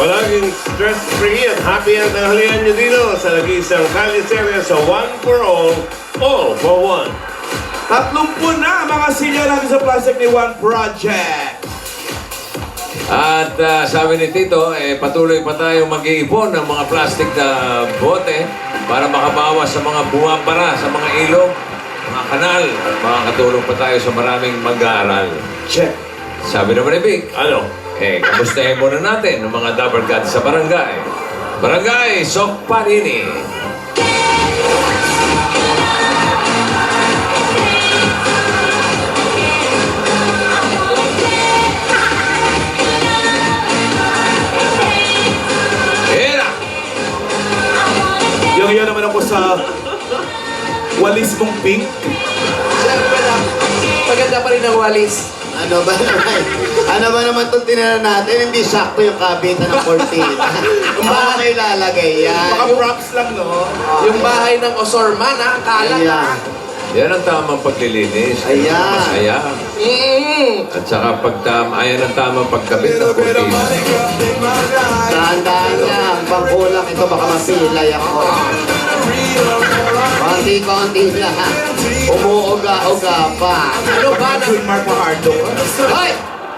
Palaging stress-free at happy ang tanghalian nyo dito sa nag-iisang kalye-serye sa One for All for One. 30 na mga senior natin sa plastic ni One Project. At sabi ni Tito, patuloy pa tayong mag-iipon ng mga plastic na bote para makabawas sa mga bumabara sa mga ilog, mga kanal, at makakatulong pa tayo sa maraming mag-aaral. Check. Sabi naman ni Vic, Ano? kamustahin muna natin ng mga Dapper Cats sa barangay. Barangay Sokpanini. Era! Yung naman ako sa walis mong pink. Siyempre lang, maganda pa rin ang walis. Ano ba naman itong tinanan natin? Hindi sakto yung kabitan ng cortina. Kung baka kayo lalagay yan. Baka props lang, no? Yung bahay ng Osorman, kalat. Ayan. Yan ang tamang paglilinis. Ayan. Masaya. At saka ayan ang tamang pagkabit ng kurtina. Dahan-dahan lang. Pangkulang ito, baka mapilay ako. Konti-konti lang. Umuuga-uga pa. Ano ba? Good Mark Mahardo. Hoy!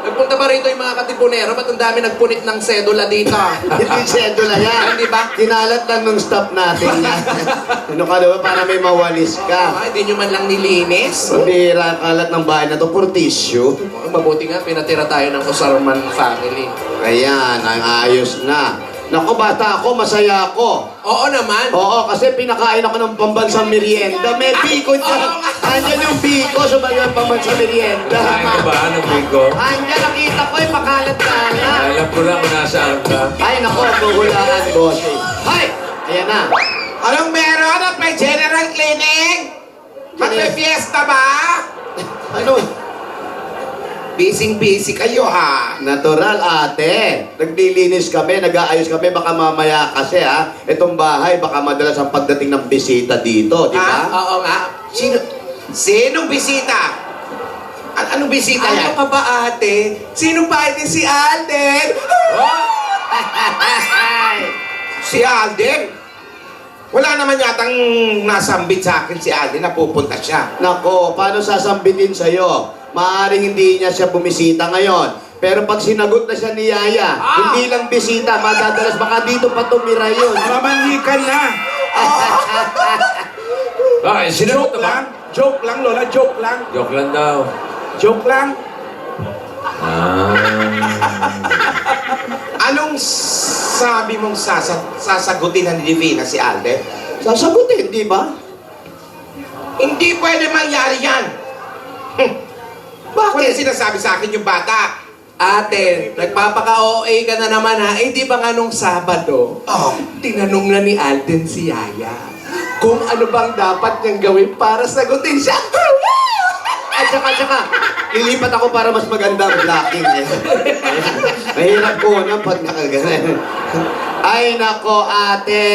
Nagpunta ba rito yung mga katipunero? Ba't ang dami nagpunit ng sedula dito? Hindi sedula yan. Hindi ba? Kinalat lang nung staff natin yan. Ano ka diba? Para may mawalis ka. Hindi nyo man lang nilinis. Pabira, kalat ng bahay na to, for tissue. Mabuti nga, pinatira tayo ng Osorman family. Ayan, ang ayos na. Naku, bata ako, masaya ako. Oo naman. Oo, kasi pinakain ako ng pambansang merienda. May biko dyan. Andyan yung biko sa mga pambansang merienda. Kain ka ba? Anong bigo? Andyan, nakita ko yung pakalat-kalat. Alam ko lang kung nasaan ka. Ay, naku, gugulaan, bossing. Hay! Ayan na. Anong meron at may general cleaning? Magpe-fiesta ba? Ano? Busy kayo ha. Natural, ate. Naglilinis kami, nag-aayos kami. Baka mamaya kasi, ha? Itong bahay, baka madalas ang pagdating ng bisita dito, di ba? Oo nga. Sinong bisita? Anong bisita yan? Ano ka ba ate? Sino pa ate si Alden? Si Alden? Wala naman yatang nasambit sa akin si Alden na pupunta siya. Nako, paano sasambitin sa'yo? Maaring hindi niya siya bumisita ngayon. Pero pag sinagot na siya ni Yaya, hindi lang bisita, madadalas baka dito pa tumira yun. Mamanhikan na. Sinagot Joke na ba? lang. Joke lang, Lola. Joke lang. Joke lang daw. Joke lang. Anong sabi mong sasagutin ni Divina si Alden? Sasagutin, di ba? Hindi pwede mangyari yan. Bakit sinasabi sa akin yung bata? Ate, nagpapaka-OA ka na naman ha. Di ba nga nung Sabado, tinanong na ni Alden si Yaya kung ano bang dapat niyang gawin para sagutin siya. At saka, lilipat ako para mas maganda ang blocking eh. Mahirap ko na pag nakaganan. Ay nako ate,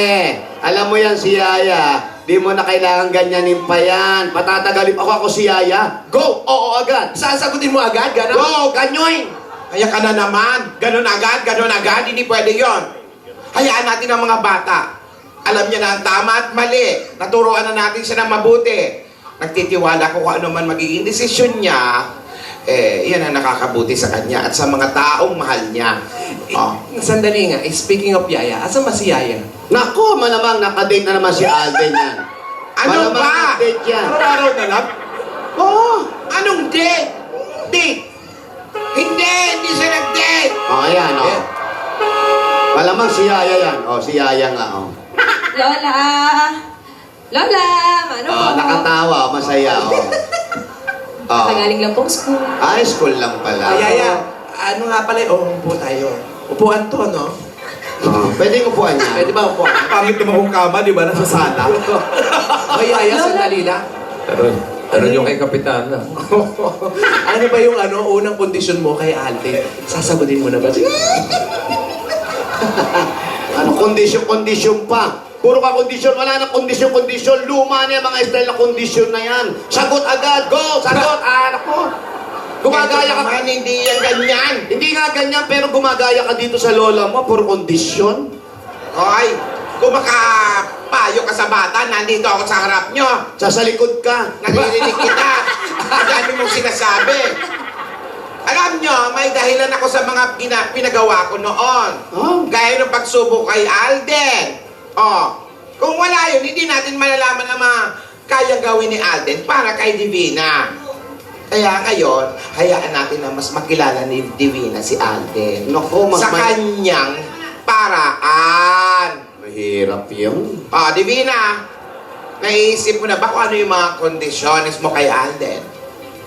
alam mo yan si Yaya, di mo na kailangan ganyanin pa yan. Patatagalip ako si Yaya. Go! Oo agad! Sasagutin mo agad, gano'n? Go! Ganyoy! Kaya ka na naman. Ganun agad. Hindi pwede yon. Hayaan natin ang mga bata. Alam niya na ang tama at mali. Naturuan na natin siya ng mabuti. Nagtitiwala ko kung ano man magiging desisyon niya, yan ang nakakabuti sa kanya at sa mga taong mahal niya. Sandali nga, speaking of Yaya, asan ba si Yaya? Nako, malamang nakadate na naman si Alden yan. Ano Malamang ba? nakadate yan. Araw-araw na lang. Oo! Anong date? Date? Hindi siya nag-date. Oh, ayan, oh. Malamang si Yaya yan. Oh, si Yaya nga, oh. Lola! Lola! Ano Oh, po? nakatawa, masaya, oh. Oh. Tagaling lang pong school. High school lang pala. Yaya, ano nga pala, upo tayo. Upuan to, no? Oh, pwede upuan niya. Pwede ba upuan? Pangit naman kung kama, di ba? Nasa sala. O Yaya, sandali lang. Tanong yung kay Kapitan na. Ano ba yung unang kondisyon mo kay Alden? Sasagutin mo na ba siya? Ano, kondisyon pa. Puro ka kondisyon, wala na kondisyon. Luma na yung mga style na kondisyon na yan. Sagot agad, go! Sagot! Anak mo! Gumagaya ka. Naman, hindi yan ganyan. Hindi nga ganyan, pero gumagaya ka dito sa lola mo for kondisyon. Hoy, kung makapayo ka sa bata, nandito ako sa harap nyo. Sa likod ka. Naririnig kita. Ang dami mong sinasabi. Alam nyo, may dahilan ako sa mga pinagawa ko noon. Oh. Gaya ng pagsubok kay Alden. Oh, kung wala yun, hindi natin malalaman ang mga kayang gawin ni Alden para kay Divina. Kaya ngayon, hayaan natin na mas makilala ni Divina si Alden. Naku, Sa kanyang paraan. Mahirap yun. Ah, Divina, naisip mo na ba kung ano yung mga kondisyones mo kay Alden?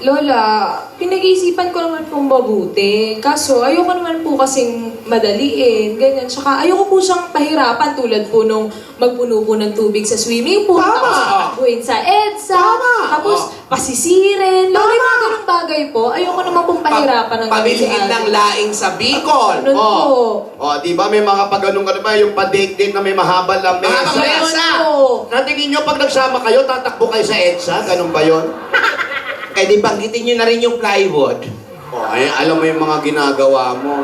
Lola, pinag-iisipan ko naman pong mabuti. Kaso, ayoko naman po kasing madaliin, ganyan. Tsaka, ayoko po siyang pahirapan tulad po nung magpuno po ng tubig sa swimming pool. Tama. Tapos, takbuhin sa EDSA. Tama. Tapos, pasisirin. Lola, yung mga ganung bagay po. Ayoko naman pong pahirapan ng Pamilihin ng laing sa Bicol. Ganun po. Di ba may mga pagganong ka naman, yung pa-date na may mahabang lamesa. Mahabang lamesa. Ganun po. Natingin nyo, pag nagsama kayo, tatakbo kayo sa EDSA? Ganun ba yun? Eh di banggitin nyo na rin yung plywood. Ay, alam mo yung mga ginagawa mo.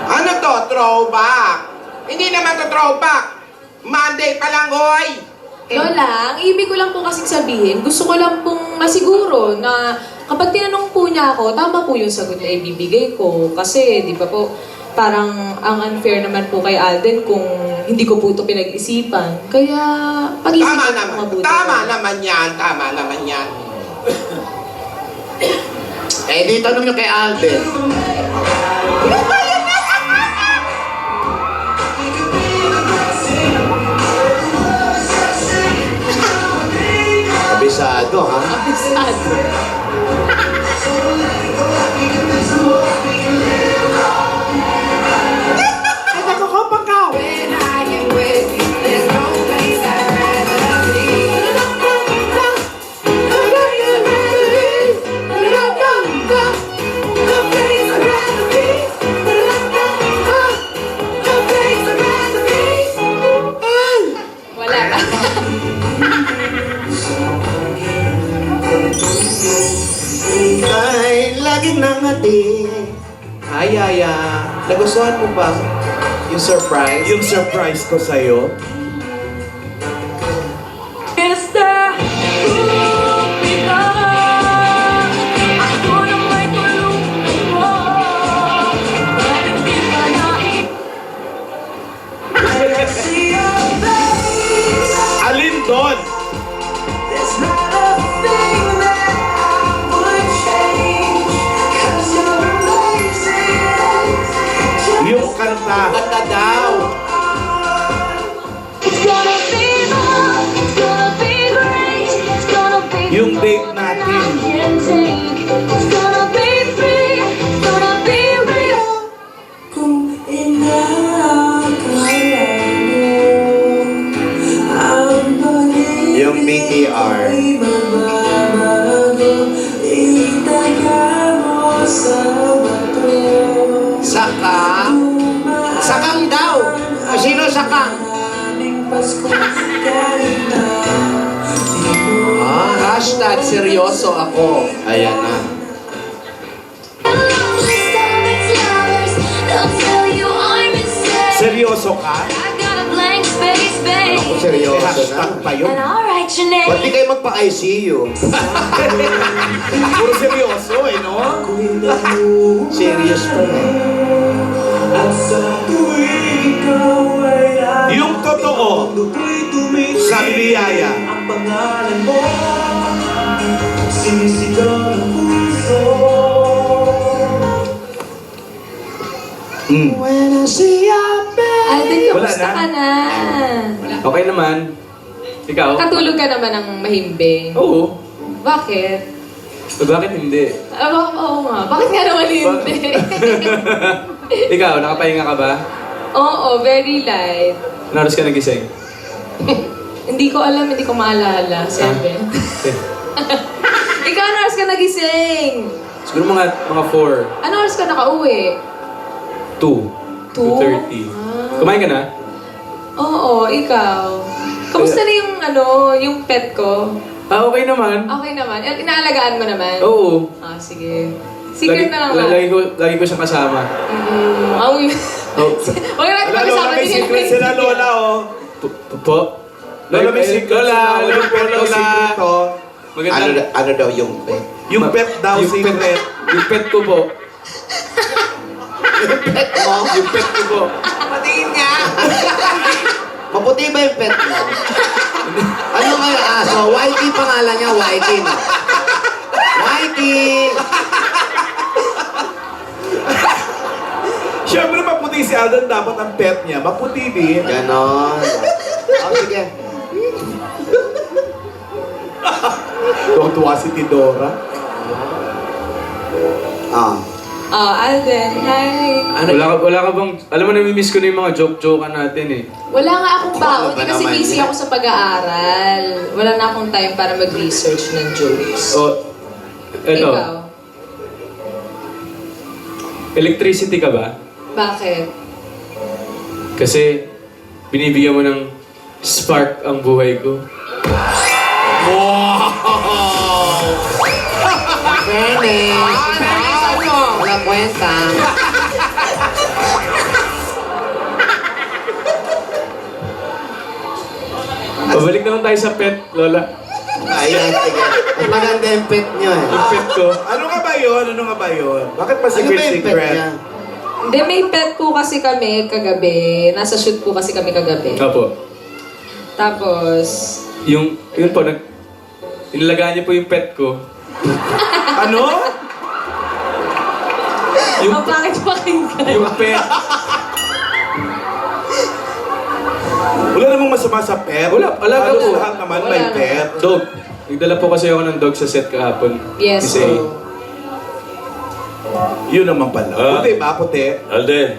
Ano to? Throwback? Hindi naman to throwback. Monday pa lang, hoy! Lola, ang ibig ko lang po kasing sabihin, gusto ko lang pong masiguro na kapag tinanong po niya ako, tama po yung sagot na ibibigay ko. Kasi, di ba po, parang ang unfair naman po kay Alden kung hindi ko po ito pinag-isipan. Kaya, pag-isipan Tama ko naman. mabuti. Tama naman yan. Tama naman yan. Di tanong nyo kay Alden. Kabisado, ha? Kabisado. Wala ka. Ay, laging nangati. Ay, Yaya. Nagustuhan mo ba yung surprise? Yung surprise ko sa'yo. Alin doon? Yung kanta. Ganda daw. Yung date natin. Yung BTR. Saka? Sakang daw. Sino sakang? Hashtag seryoso ako. Ayan na. Seryoso ka? Ako seryoso na. Hashtag pa yun. Ba't di kayo magpa-ICU? Puro seryoso no? Serious pa eh. Yung totoo, sabi ni Yaya, Alden, Wala kamusta na? ka na? Okay naman. Ikaw? Katulog ka naman ng mahimbing. Oo. Bakit? Bakit hindi? Oo nga. Bakit nga naman hindi? Ikaw, nakapahinga ka ba? Oo, very light. Ano oras ka nagising? Hindi ko alam, hindi ko maalala. 7. Ikaw, ano oras ka nagising? Siguro mga 4. Ano oras ka nakauwi? 2. 2? 2:30. Kumain ka na? Oo, ikaw. Kamusta na yung pet ko? Ah, okay naman. Okay naman. Inaalagaan mo naman? Oo. Ah, sige. Secret na lang ba? Lagi ko siyang kasama. Oh, yun. Oh, Huwag na natin Lola, pag-usapan may din secret sila, Lola, oh. po? Lola, may secret Lola, sila. Walang pet daw Lola. secret, oh. Maganda. Ano daw yung pet? Yung pet daw secret. Yung pet ko po. Yung pet ko po. Patingin nga! Maputi ba yung pet mo? Ano kaya aso? Whitey pangalan niya, Whitey, no? Whitey! Siyempre, maputi si Alden. Dapat ang pet niya. Maputi din. Ganon. Oh, sige. Tuwa si Tidora. Ah. Oh, Alden, hi. Wala ka bang... Alam mo, namimiss ko na yung mga joke-jokean natin eh. Wala nga akong baon Ano ba kasi naman busy yan? ako sa pag-aaral. Wala na akong time para mag-research ng jokes. O, eto. Ikaw, Electricity ka ba? bakit? Kasi binibigyan mo ng spark ang buhay ko. Fairness. Walang kwenta. Pabalik naman tayo sa pet, Lola. Ayan, sige. Mas maganda yung pet niyo eh. Yung pet ko. Ano nga ba yun? Ano nga ba yun? Bakit pa Ano ba yung pet secret? niya? Hindi, may pet po kasi kami kagabi. Nasa shoot po kasi kami kagabi. Opo. Tapos, Yun po, inalagaan niyo po yung pet ko. Ano? Yung, oh, bakit pakinggan? yung pet. Wala namang masama sa pet. Wala, alaga Halos po. lahat naman Wala may naman. pet. Dog. Nagdala po kasi ako ng dog sa set kahapon. Yes, Ni Say. po. Yun naman pala. Ah. Puti ba? Puti. Alden,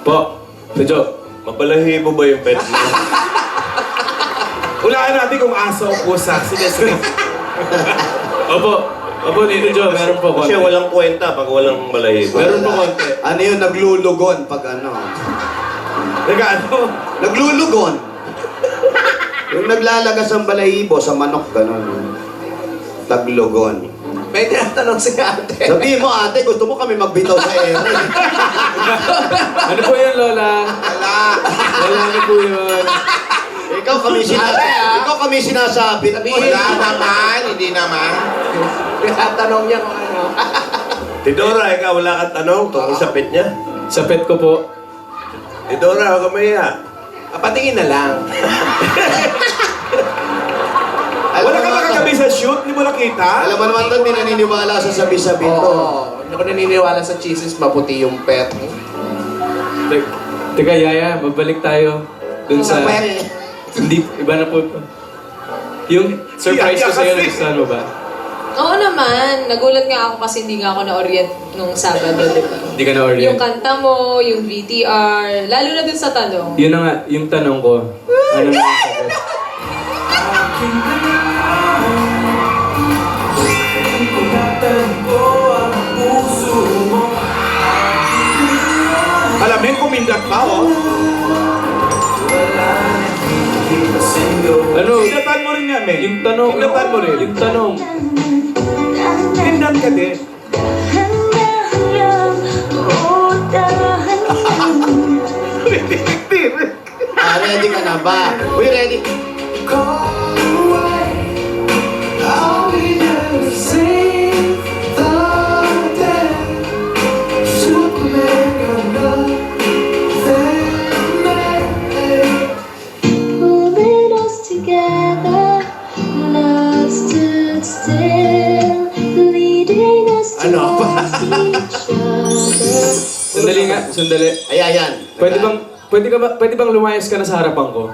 Po, medyo. mabalahibo ba yung pet mo? Ulaan natin kung aso o pusa. Sige, sige. Opo, Nito Joe, meron po Kasi konti. walang kwenta pag walang balahibo. Meron po konti. Ano yun? Naglulugon pag ano. Teka, ano? Naglulugon. Yung naglalagas ang balahibo sa manok, gano'n. Taglugon. May tinatanong si ate. Sabihin mo, ate, gusto mo kami magbitaw sa ere. Ano po yun, Lola? Wala. Lola, ano po yun? Ikaw kami sinasabi. Wala naman, hindi naman. Tinatanong niya kung ano. Tidora, ikaw wala kang tanong tungkol sa pet niya? Sa pet ko po. Tidora, huwag ka maya. Patingin na lang. Wala ka ba kagabi sa shoot? Hindi mo nakita? Alam mo naman doon, hindi naniniwala sa sabi-sabi to. Oo. Hindi ako naniniwala sa cheeses, maputi yung pet. Teka, Yaya, babalik tayo dun sa... pet. Hindi, iba na po. Yung surprise ko sa'yo, Kasi. nagustuhan mo ba? Oo naman. Nagulat nga ako kasi hindi nga ako na-orient nung Sabado, di ba? Hindi ka na-orient. Yung kanta mo, yung VTR, lalo na dun sa tanong. Yun na nga, yung tanong ko. Ano na yung sagot? Alamin, kumindat pa, oh. Ano? Kindatan mo rin nga, men. Yung tanong. Kindatan mo rin. Yung tanong. Kindat ka din. Ready ka na ba? Uy, ready? Holding us together, love stood still, leading us Ano? towards each other. Sandali nga, sandali. Ayan. Pwede bang lumayas ka na sa harapan ko?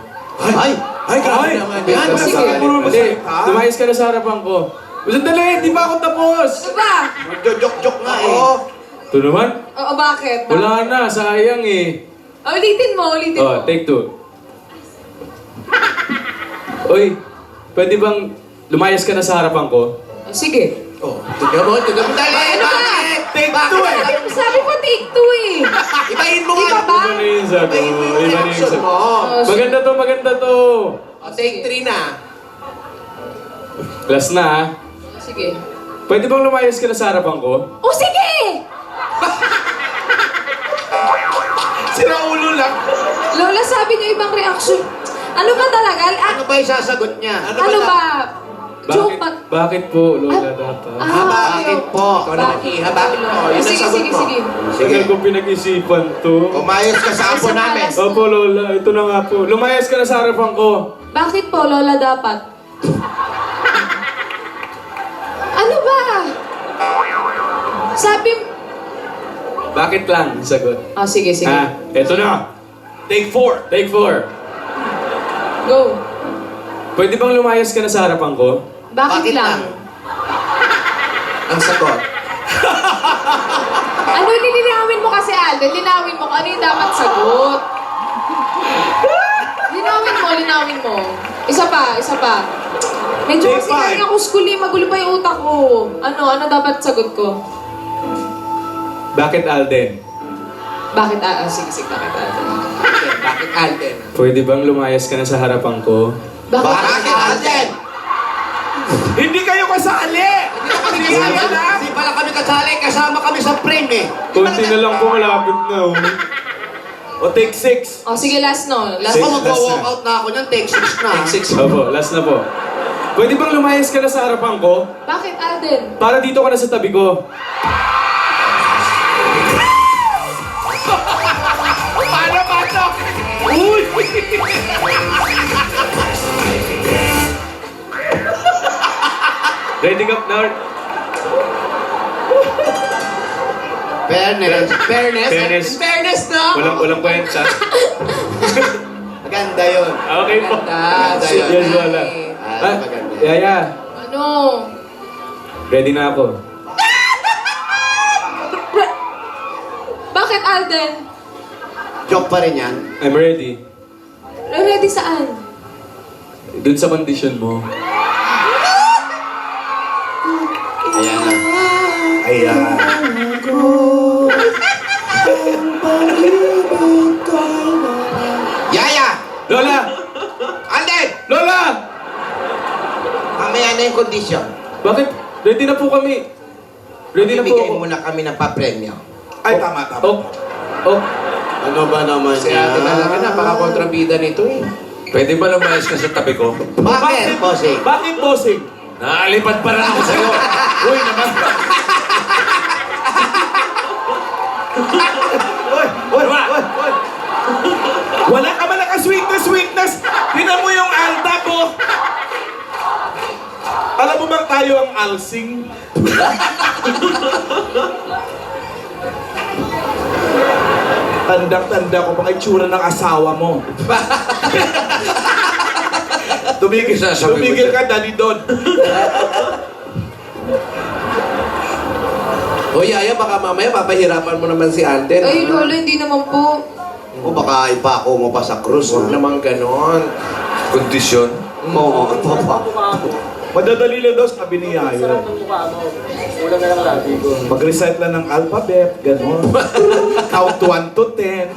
Ay, grabe naman. Yan, Sige. Puro Hindi, masalita. lumayas ka na sa harapan ko. Sandali, di ba ako tapos? Ano ba? Magjo-jok-jok nga eh. Oo. Ito naman, Oo, bakit? wala na, sayang eh. Ulitin mo, ulitin mo. Oh, take 2. Uy, pwede bang lumayas ka na sa harapan ko? Oh, sige. Tignan mo. Dali, Ano ba? bakit? Take two eh. Sabi mo take two eh. Ibahin mo Di nga. ba ba? Iba na yun sabi Ibahin mo. mo yung Iba na yung reaction sabi. mo. Oh, Maganda to, maganda to. O, take 3 na. Last na ah. Sige. Pwede bang lumayas ka na sa harapan ko? O sige! Sira ulo lang. Lola, sabi niyo ibang reaction. Ano ba talaga? Ano ba yung sasagot niya? Ano ba? Joke Bakit, ba? bakit po, Lola, dapat? Bakit po? Ikaw naman, Iha, bakit mo? Yun ang Sige, sagot sige, mo. sige. Sige ko pinag-isipan to. Umayos ka sa apo Isa pa, namin. last- Opo, Lola, ito na nga po. Lumayas ka na sa harapan ko. Bakit po, Lola, dapat? Ano ba? Sabi... Bakit lang? Sagot. Oh, sige, sige. Ito na. Take 4. Take 4. Go. Pwede bang lumayas ka na sa harapan ko? Bakit lang? Ang sagot. Ano lilinawin mo kasi, Alden? Linawin mo kung ano yung dapat sagot. Linawin mo. Isa pa. Medyo kasi Take 5. galing ako school eh, magulo pa yung utak ko. Ano dapat sagot ko? Bakit, Alden? Bakit? Sige, bakit Alden? Bakit Alden? Pwede bang lumayas ka na sa harapan ko? Bakit, Alden? Hindi kayo kasali. Hindi pala kami kasali, kasama kami sa frame eh. Kunti na lang po, malapit na. Oh. O take 6. Oh, sige, last no. Last Ako Six. mag-walk out na ako niyan, take 6 na. Take 6. Opo, last na po. Pwede bang lumayas ka na sa harapan ko? Bakit, Alden? Para dito ka na sa tabi ko. Paano, paano? Uy! Ready ka na? Fairness. Fairness. Fairness na. Walang kwenta. Maganda yun. Okay po. Maganda yun. Yes, wala. Maganda. Yaya, Ano? ready na ako. Bakit, Alden? Joke pa rin yan. I'm ready. Ready saan? Dun sa condition mo. Ayan na. Ayan. Yaya! Lola! Alden! Lola! Mamaya na yung kondisyon. Bakit? Ready na po kami. Ready na po Bibigay ako. mo na kami ng papremyo. Ay, tama. Oh. Ano ba naman Si yan? ate talaga, napaka-kontrabida nito eh. Pwede ba lumayas ka sa tabi ko? Bakit, bossing? Bakit, bossing? Naalipad pa rin ako sa'yo. Uy, naman. Uy. Wala ka man naka-sweetness. Tingnan mo yung Alda ko. Alam mo bang tayo ang alsing? Tandang-tanda ko pa kay tsura ng asawa mo. Tumigil Sasabi mo siya. ka, Daddy Don. O Yaya, baka mamaya papahirapan mo naman si Alden. Ay, ha? Lola, hindi naman po. O baka ipako mo pa sa cruise. Huwag naman ganon. Kondisyon. Oo, papa. Madadali lang daw, sabi ni Yayo. Mag-recite lang ng alphabet, gano'n. Count 1 to 10.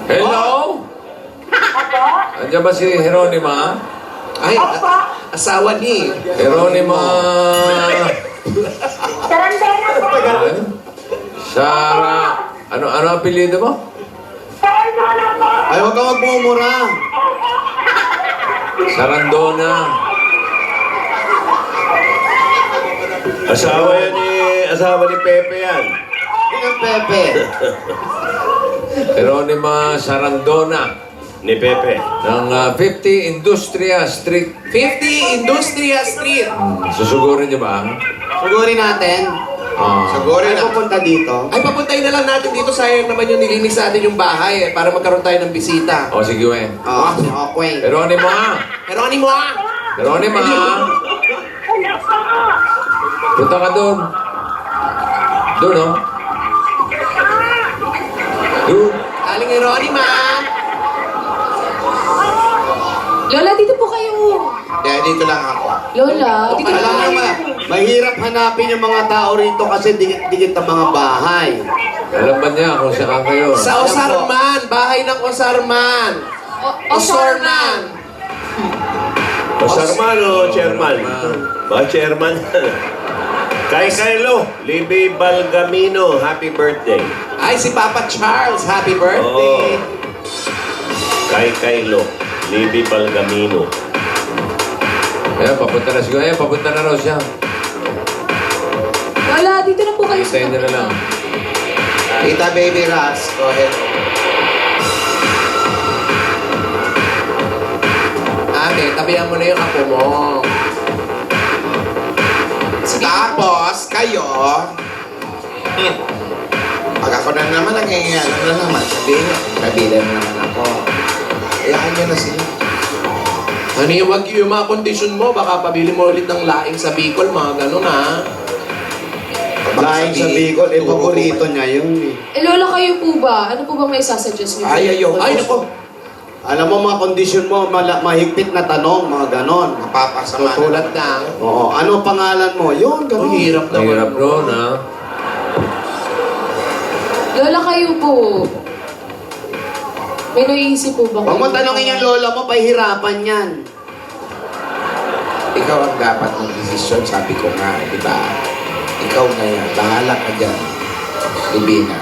Hello? Andiyan ba si Jeronima? Ay, asawa ni. Jeronima... Ano? Sarah... Ano apelyido mo? Ay, huwag ka magmumura. Sarandona. Asawa ni Pepe yan. Yun ang Pepe. Jeronima Sarandona Ni Pepe. ng 50 Industria Street. 50 Industria Street. Susugurin niyo ba? Sugurin natin. Siguro Ay, na. pupunta dito. Ay, papuntayin na lang natin dito. Sayang naman yung nilinis natin yung bahay para magkaroon tayo ng bisita. O sige, we. Oo, okay. Jeronima! Jeronimo ah! Jeronima! Punta ka doon. Doon, oh. Doon. Aling Jeronima! Lola, dito po kayo. Kaya dito lang ako. Lola, dito po Alam mo, kayo. mahirap hanapin yung mga tao rito kasi dikit-dikit ang mga bahay. Alam ba niya kung saan kayo? Sa Osarman! Bahay ng Osarman! Osornan! Osarman o chairman? Ba, chairman? Kay Kylo, Libby Balgamino, happy birthday. Ay, si Papa Charles, happy birthday. Kay Kylo, Libby Balgamino. Ayan, papunta na siguro. Ayan, papunta na raw siya. Wala, dito na po kayo Hintayin niyo na lang. Tita Baby Ras, go ahead. Ate, tabihan mo na yung apo mo. Tapos, kayo, pag ako na naman, nangyayari na naman, sabihin niya, kabilan naman ako. Ayaan niyo na sila. Ano yung mga kondisyon mo? Baka pabili mo ulit ng laing sa Bicol, mga ganun ha. Laing sa Bicol, eh, paborito niya yun eh. Eh, Lola, kayo po ba? Ano po bang may sasuggest niyo? Ay, ayoko. Ay, naku. Alam mo mga kondisyon mo, mahigpit na tanong, mga ganon. Mapapasama. Tutulad na. Oo, ano pangalan mo? Yun, Ang ganon. hirap naman. Mahirap doon, ha? Lola, kayo po. May naiisip po ba Huwag mo tanongin yung lola mo, pahihirapan yan. Ikaw ang dapat ng desisyon, sabi ko nga, di ba? Ikaw na yan. Bahala ka dyan. Libina.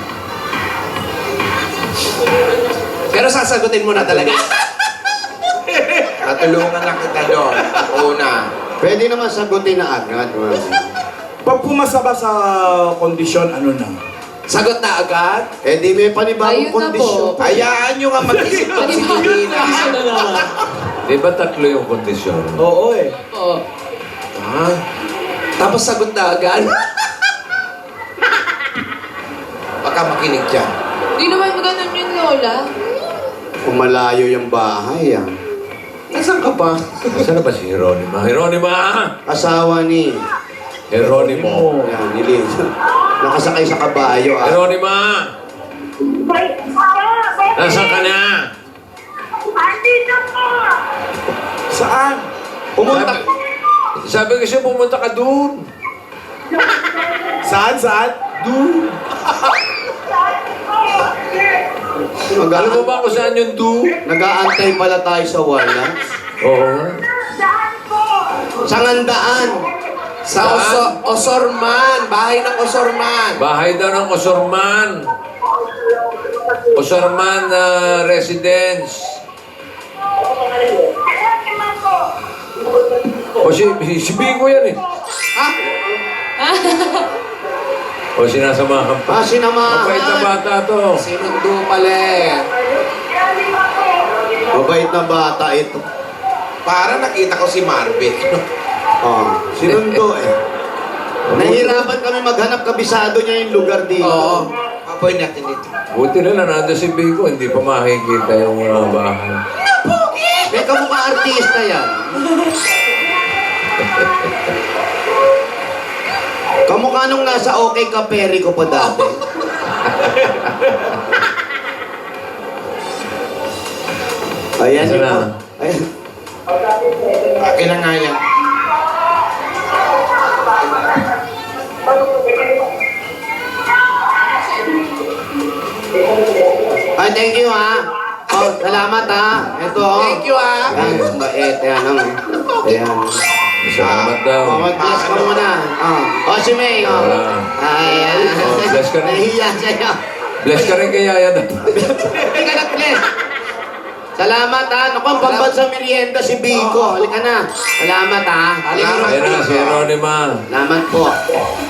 Pero sasagutin mo na talaga. Natulungan na kita doon. Una. Pwede naman sagutin na agad. Pag pumasa ba sa kondisyon, ano na? Sagot na agad. Eh di may panibagong Ayun na kondisyon. po. Hayaan nyo nga mag-isip ng si Libina. Di ba tatlo yung kondisyon? Oo eh. po? Ah. Tapos sagot na agad. Baka makinig dyan. Di naman ganun yun, Lola. Kung malayo yung bahay, ah. Nasaan ka pa? Saan na ba si Jeronima? Jeronima! Asawa ni... Jeronimo! Yan, nilin. Nakasakay sa kabayo, ah. Jeronima! Nasaan ka na? Saan? Pumunta... Sabi kasi pumunta ka doon. Saan? Doon. Alam mo ba kung saan yung doon? Nag-aantay pala tayo sa wala. Oo nga. Sa ngandaan. Sa Osorman. Bahay ng Osorman. Bahay daw ng Osorman. Osorman Residence. O si Bingo yan eh. Ha? O sinasamahan pa. Ah, sinamahan. Mabait na bata to. Sinundo pala eh. Mabait na bata ito. Para nakita ko si Marvick. Oh, sinundo eh. Nahihirapan kami maghanap, kabisado niya yung lugar dito. Oo. Apoy natin dito. Buti na lang nandun si Bingo. Hindi pa makikita yung bahay. May kamukha artista yan. Kamukha nung nasa OK Kaperi ko pa dati. Ayan Asa yun na? po. Ayan. Akin na nga yan. Ay, thank you ha. Oh, salamat ha. Ito oh. Thank you ah. Ayan, bait. Ayan ang. Ayan. Salamat daw. Oh, mag-bless ka muna. Oh, si May. Oh. Ayan. Oh, bless ka rin. Nahiya sa'yo. Bless ka rin kay Yaya daw. Hindi ka nag-bless. Salamat ha. Naku, ang pambansa merienda si Biko. Halika na. Salamat ha. Halika Ayan na, si Jeronima. Salamat po.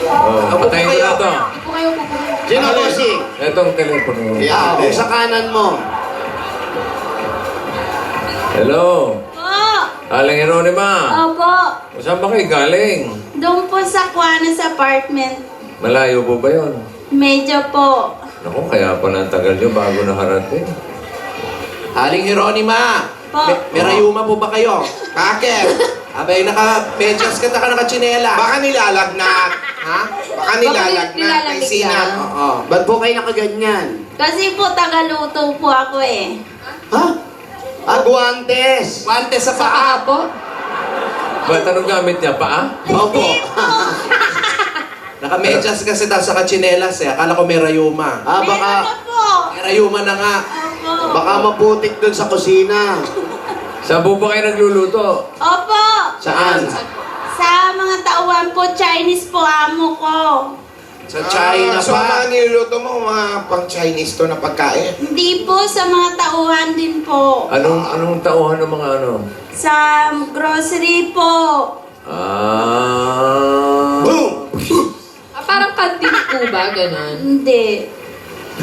Oh, patayin ko na to. Di po kayo pupunta. Sino po si? Itong telepono. Yeah, kung sa kanan mo. Hello. Po! Aling Jeronima. Opo! Saan ba kayo galing? Doon po sa Juanes apartment. Malayo po ba yun? Medyo po. Naku, kaya pala ang tagal nyo bago nakarating. Aling Jeronima. Po. May rayuma po ba kayo? Bakit? Abay, naka-medyas ka naka-chinela. Baka nilalagnat. Ha? Baka nilalagnat. May nilalamig sinat. yan. Oo. Ba't po kayo nakaganyan? Kasi po tagaluto po ako eh. Ha? Aguantes! Guantes sa Sa paa. paa po? Ba't anong gamit niya? Paa? Opo. Naka-medyas kasi tapos naka-chinelas eh. Akala ko may rayuma. Ah, baka, Meron na po! May rayuma na nga. Opo. baka maputik dun sa kusina. Saan po ba kayo nagluluto? Opo! Saan? Sa mga tauhan po, Chinese po amo ko. Sa China So, pa. mga niluluto mo, mga pang-Chinese to na pagkain. Hindi po, sa mga tauhan din po. Anong tauhan ng mga ano? Sa grocery po. Boom! Parang kantin po ba? Ganon. Hindi.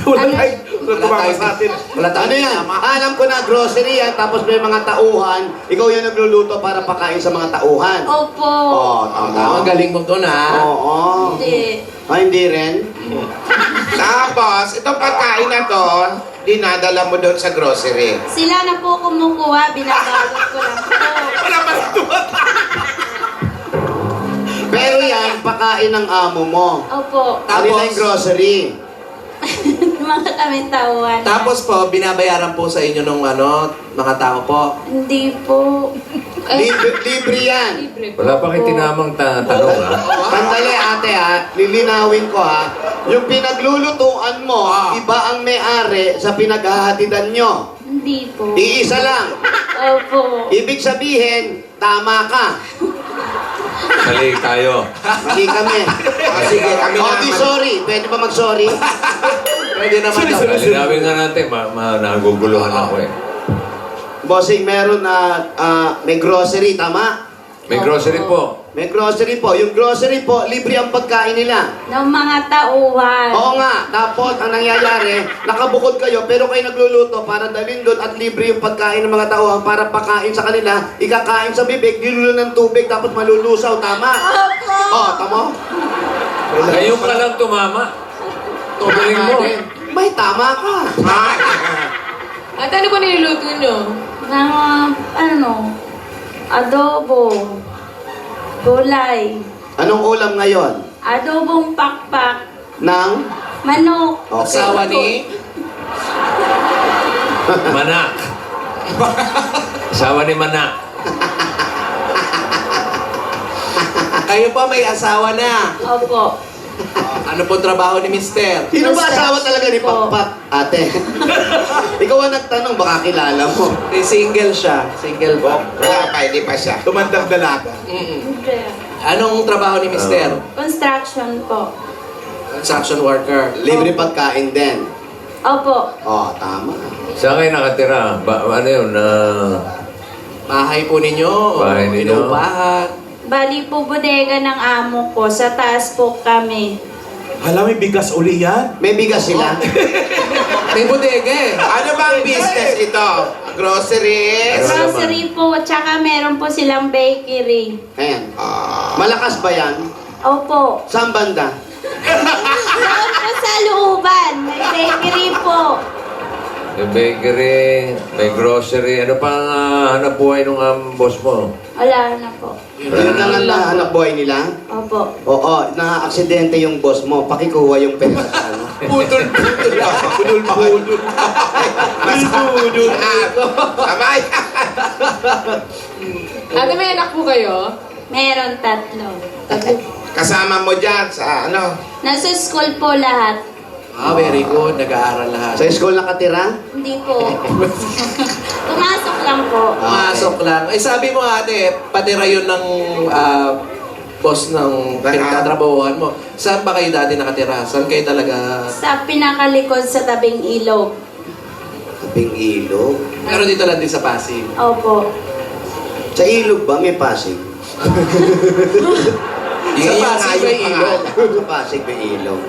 Wala tayo. Wala tumama sa atin. Wala Ano yan? Alam ko na grocery yan, tapos may mga tauhan. Ikaw yan nagluluto para pakain sa mga tauhan. Opo. Oo, tama. Ang galing mo doon, ha? Oo. Hindi. Hindi rin? Tapos, itong pagkain na to, dinadala mo doon sa grocery. Sila na po kumukuha, binabalot ko lang po. Wala pa rin tumata. Pero yan, pakain ng amo mo. Opo. Ano na yung grocery? Mga kami tauhan. Tapos po, binabayaran po sa inyo ng mga tao po. Hindi po. Libre yan. Libre po. Wala pa kayo tinamang tanong, ha? Sandali ate lilinawin ko yung pinaglulutuan mo, iba ang may-ari sa pinaghahatidan nyo. Hindi po. Iisa lang. Opo. Ibig sabihin, tama ka. Mali tayo. Hindi kami. Sige, kami Oh, naman. di sorry. Pwede ba mag-sorry? Pwede naman daw. Linawin nga natin, naguguluhan ako eh. Bossing, meron na may grocery, tama? May grocery po. May grocery po. Yung grocery po, libre ang pagkain nila. Ng mga tauhan. Oo nga. Tapos, ang nangyayari, nakabukod kayo, pero kayo nagluluto para dalhin doon at libre yung pagkain ng mga tauhan para pakain sa kanila, ikakain sa bibig, dilulo ng tubig, tapos malulusaw. Tama? Opo. Oo, tama? Ngayon ka lang tumama. Tumaling mo. May tama ka. At ano po niluluto nyo? Mga, adobo. Gulay. Anong ulam ngayon? Adobong pakpak. Nang? Manok. Okay. Asawa ni... Manak. Asawa ni Manak. Kayo pa may asawa na. Opo. Ano po trabaho ni Mister? Sino ba asawa talaga ni Pakpak, ate? Ikaw ang nagtanong, baka kilala mo. Single siya. Single ba? Wala pa, hindi pa siya. Tumandang dalaga. Anong trabaho ni Mister? Construction po. Construction worker. Libre pagkain din. Opo. Oh, tama. Saan kayo nakatira? Ano yun? Bahay po ninyo? Bahay ninyo. Inuupahan? Bali po bodega ng amo ko. Sa taas po kami. Hala, may bigas uli yan. May bigas sila. May bodega eh. Ano bang business ito? Groceries? Grocery po. Tsaka meron po silang bakery. Ayan. Malakas ba yan? Opo. Saan banda? Doon po sa looban. May bakery po. May bakery, may grocery. Ano pang hanap buhay ng boss mo? Wala na po. Yun lang ang nahanap buhay nila? Opo. Oo, na-aksidente yung boss mo. Pakikuha yung pera sa ano. Putol-putol lang. Pudul-pudul. Pudul. Sabay. Ate, may anak po kayo? Meron tatlo. Kasama mo dyan sa ano? Nasa school po lahat. Very good. Nag-aaral lahat. Sa school nakatira? Hindi po. Pumasok lang po. Pumasok lang. Eh sabi mo ate, patira yun ng boss ng pinagtatrabahuhan mo. Saan ba kayo dati nakatira? Saan kayo talaga... Sa pinakalikod sa tabing ilog. Tabing ilog. Pero dito lang din sa Pasig. Opo. Sa ilog ba may Pasig? Sa Pasig may ilog. Sa Pasig may ilog.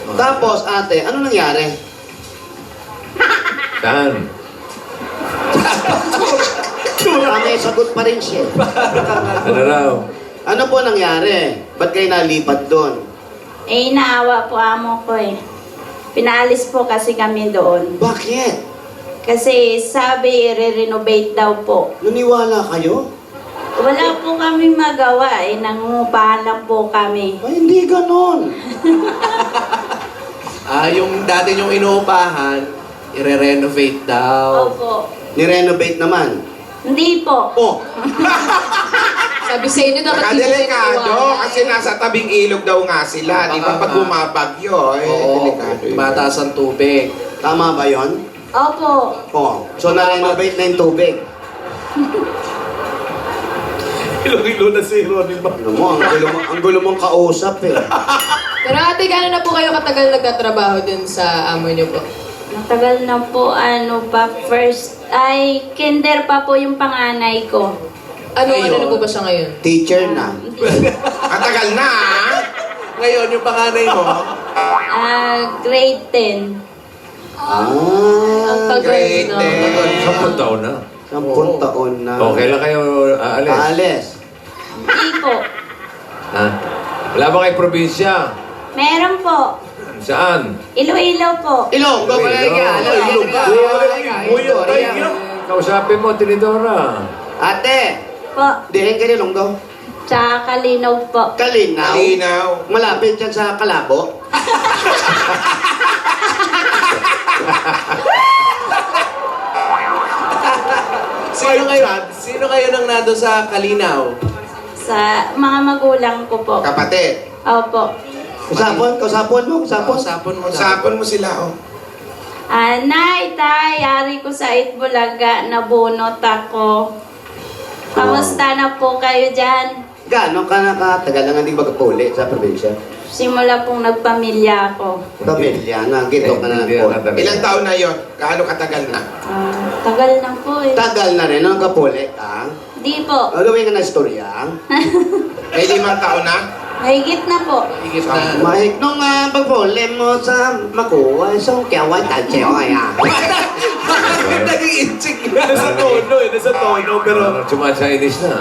Tapos ate, ano nangyari? Saan? May sagot pa rin siya. Ano raw? Ano po nangyari? Ba't kayo nalipat doon? Eh, naawa po amo ko eh. Pinaalis po kasi kami doon. Bakit? Kasi sabi, i-renovate daw po. Naniwala kayo? Wala po kami magawa eh. Nangungupahan lang po kami. Ay, hindi ganon. Yung dati yung inuupahan, i-renovate daw. Opo. Nirenovate naman. Hindi po. Oh, Sabi sa inyo, dapat hindi Nakadelikado kasi nasa tabing ilog daw nga sila. Di ba pag bumabagyo, Oo, delikado yun. mataas ang tubig. tama ba yon? Opo. Oh, so na-renovate na yung tubig. Ilo-ilo na si Ronnie ba? Ano mo, ang gulo mong kausap eh. Pero ate, gano'n na po kayo katagal nagtatrabaho dun sa amo niyo po? Matagal na po, first, ay, kinder pa po yung panganay ko. Ano na po ba siya ngayon? Teacher na. Matagal na, ah. Ngayon, yung panganay mo, Grade 10. Ang tagal Great, na. eh. 10 taon na. 10 taon na. Okay lang kayo aalis. Aalis. Hindi po. Ha? Wala ba kayo probinsya? Meron po. Saan? Iloilo po. Ilonggo pa lang ka. Ilonggo. Buyot tayo. Kausapin mo, Tinidora. Ate, Po. dihin ka ni Longgo. Sa Kalinaw po. Kalinaw. Malinaw. Malapit yan sa Kalabo. sino kayo nang nado sa Kalinaw? Sa mga magulang ko po. Kapatid. Opo. Kasapon mo. Sapon mo na. Usapon mo sila, oh. Nay, tay, ari ko sa Itbulaga, nabunot ako. Kamusta na po kayo dyan? Gano'n ka nakatagal lang hindi magpuli sa probinsya? Simula pong nagpamilya ako. Pamilya na, gito ka na ng Ilang taon na yon? Gaano katagal na? Tagal na po eh. Tagal na rin, nung kapuli ka. Di po. Gawin ka na istorya. May 5 taon na? Mahigit na po. Higit na. Mahig nung pagpuli mo sa makuha, so kiawan tansyo kaya. Bakit naging inchik Nasa tono eh, nasa tono. Pero Chuma-Chinese na.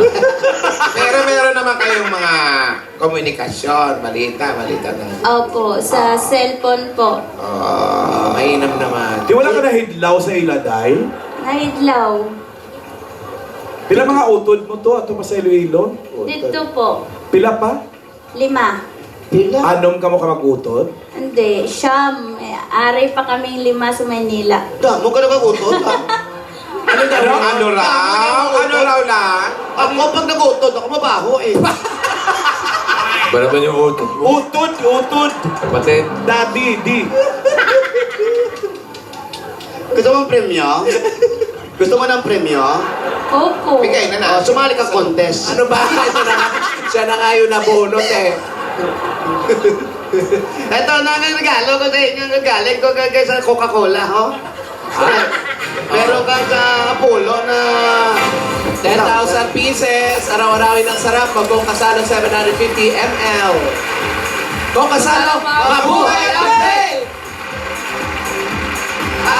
Pero meron naman kayong mga komunikasyon, balita na. Opo, sa cellphone po. Mainam naman. di wala ka na hidlaw sa Iladay? Nahidlaw. Pila mga utod mo to ato pa sa Iloilo? Dito po. Pila pa? 5. Pila? Anom ka mo ka mag-utod? Hindi, siyam. Aray pa kaming 5 sa Manila. Damo ka na mag-utod ha? Ano raw lang? Ako pag nag-utod, ako mabaho eh. Ba naman yung utod mo? Utod! Kapatid. Daddy, di. Gusto mo ng premyo? Gusto mo ng premyo? Opo. Bigay na na. Sumali ka contest. Ano ba? Ito na, siya na nga yung nabunot eh. Ito na ang regalo ko sa inyo. Galing ko kagay sa Coca-Cola, ho? Meron ka sa Apollo na... 10,000 pieces, araw-arawin ng sarap, Magkong Kasalo 750 ml. Kung Kasalo, mabuhay ang day!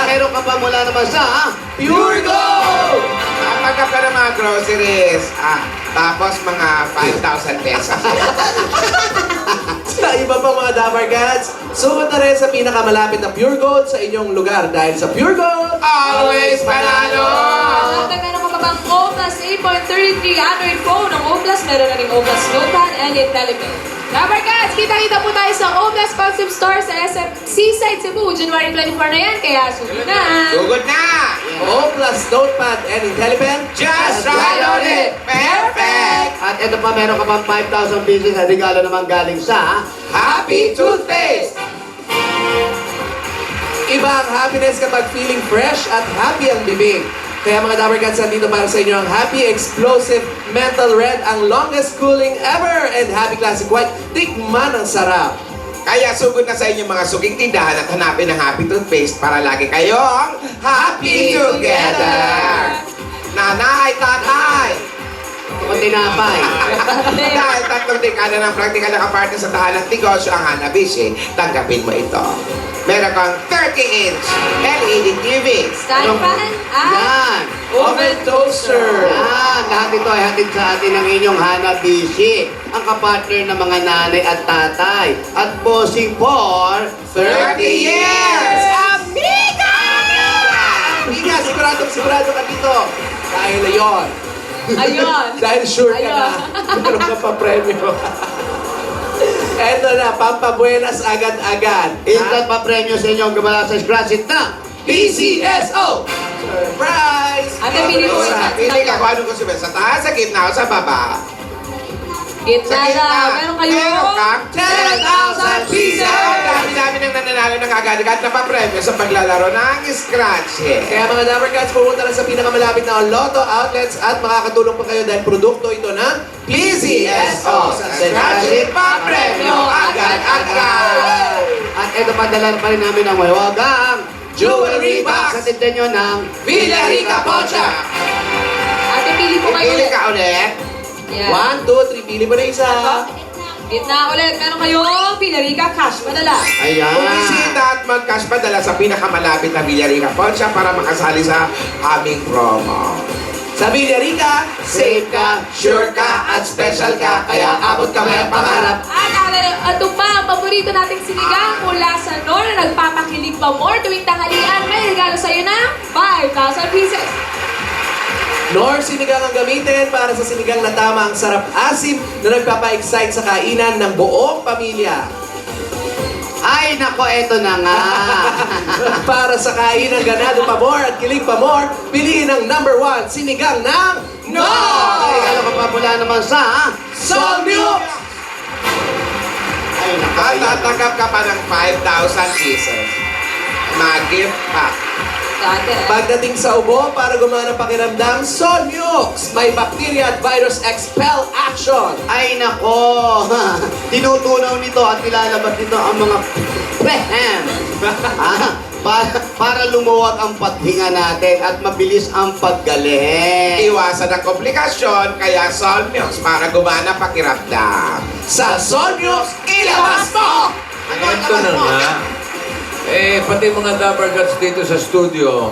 Meron ka pa mula naman sa Pure Gold! Kapagkap ka ng mga groceries, tapos mga 5,000 pesos. Sa iba pang mga Dabargads, sumunod na rin sa pinakamalapit na Pure Gold sa inyong lugar dahil sa Pure Gold, Always panalo! At meron ka pa bang O Plus 8.33 Android phone? Ang O Plus, meron na rin O Plus Notepad and Intellipen. Dabarkads, kita-kita po tayo sa O Plus Concept Store sa SM Seaside Cebu. January 24 na yan, kaya sugod na! Sugod na! O plus Notepad and IntelliPen, Just ride on it! Perfect! At ito pa, meron ka pang 5,000 pieces na regalo naman galing sa Happy Toothpaste! Iba ang happiness kapag feeling fresh at happy ang bibig. Kaya mga Dabarkads, nandito para sa inyo ang Happy Explosive Mental Red, ang longest cooling ever, and Happy Classic White, tikman ang sarap. Kaya sugod na sa inyong mga suging tindahan at hanapin ang Happy Toothpaste para lagi kayong happy together! Nanay, tatay! Kung tinapay. Dahil 3 dekada ng praktikal na kaparte sa tahanan at negosyo ang Hanabishi, tanggapin mo ito. Meron kang 30-inch LED TV. Stand fan at Yan. Oven Toaster. Yan. Lahat ito ay hatid sa atin ng inyong Hanabishi, ang kapartner ng mga nanay at tatay. At bossing for 30 years! Amiga, sigurado ka dito. Dahil na yun. Ayun! Dahil sure ka na. Meron ka pa premyo. Eto na, pampabuenas agad-agad. instant pa premyo sa inyong gumala sa scratch it na. PCSO! Surprise! Ate, pili mo isa. Pili ka kung anong gusto mo. Sa taas, sa gitna, o sa baba. Gitna na. Meron kayo. Meron kang 10,000 pieces! Dami-dami ng nananalo mananalo ng agad-agad na papremyo sa paglalaro ng Scratch It. Kaya mga Dabber Cats, pumunta lang sa pinakamalapit na Lotto outlets at makakatulong pa kayo dahil produkto ito ng PCSO sa Scratch It papremyo agad-agad. At ito padala pa rin namin ang mahiwagang Jewelry Box sa tinda nyo ng Villarica Pocha. Ate, pili po kayo Pili ulit. ka ulit. Yan. 1, 2, 3, pili mo na isa. Gitna ulit. Meron kayong Villarica Cash Padala. Ayan. Bumisita at mag-cash padala sa pinakamalapit na Villarica Poncha para makasali sa aming promo. Sa Villarica, safe ka, sure ka, at special ka. Kaya abot kami ang pangarap. At ito pa, ang paborito nating sinigang mula sa Nor na nagpapakilig pa more tuwing tanghalian. May regalo sa'yo na 5,000 pieces. Nor sinigang ang gamitin para sa sinigang na tama ang sarap asim na nagpapa-excite sa kainan ng buong pamilya. Ay, nako, eto na nga. Para sa kainan ganado pa more at kilig pa more, piliin ang number 1 sinigang ng Nor! Ay, alam ko pa mula naman sa Solmio! Ay, nako. At tatanggap ka pa ng 5,000 pieces na gift pack. Dati. Pagdating sa ubo, para gumana ang pakiramdam, Solmux! May bacteria at virus expel action! Ay, nako. Tinutunaw nito at nilalabas nito ang mga prehem. Para lumuwag ang paghinga natin at mabilis ang paggaling. Iwasan ang komplikasyon, kaya Solmux para gumana pakiramdam. Sa Solmux, ilabas mo! Ito na nga. Pati mga Dabber Cats dito sa studio,